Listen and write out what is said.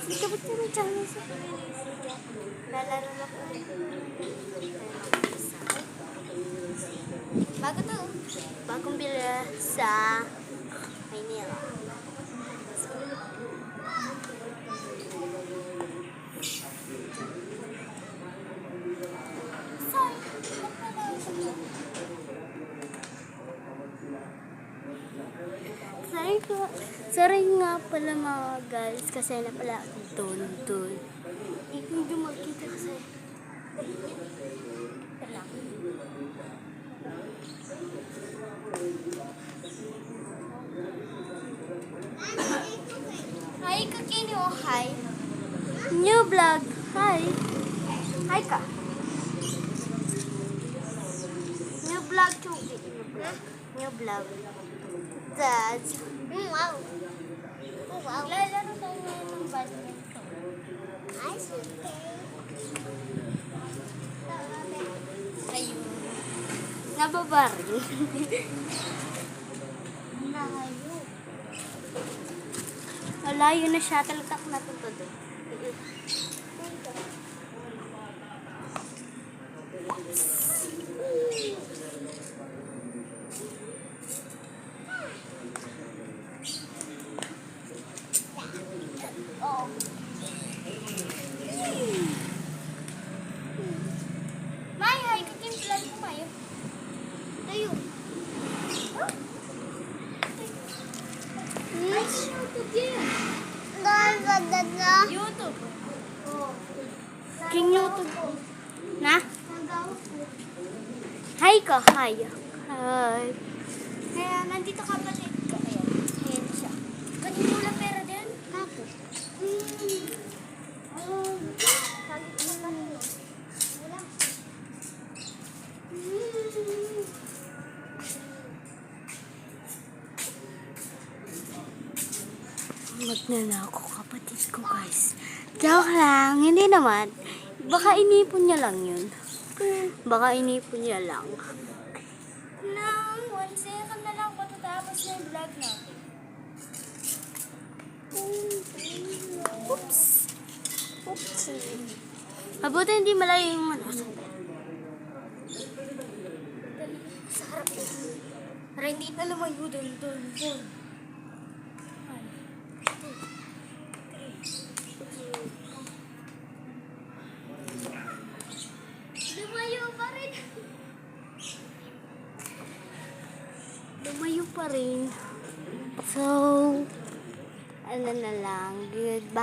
Kapag ka ng channel sa lalaro na po. Bago to. Bagong bila sa Maynila. Sorry nga pala mga guys kasi na pala doon. Hindi mo makita kasi. Hi Kakini, oh hi. New vlog. Hi. Hi ka. New vlog Chuki. New vlog. That's wow. Oh, wow. Lalaro tayo ngayon ng badminton. Ay, super. Ayun. Nababaril. Layo. Layo na shuttle cock na ito doon. Maya, ikatin vlog ko Maya. Tayo. YouTube yan. YouTube. King YouTube. Na? Hi ka, hi. Hi. Kaya nandito ka ba dito? Ayan siya. Kanino lang pera din? Ako. Magnanako kapatid ko guys. Joke lang, hindi naman. Baka inipon niya lang yun. Baka inipon niya lang. Nang 1 second na lang patatapos na yung vlog natin. Oops. Oops. Mabuti hindi malayo yung manos. Sa harap ko. Para hindi na lumayo doon. Lumayo pa rin. So, ano na lang. Goodbye.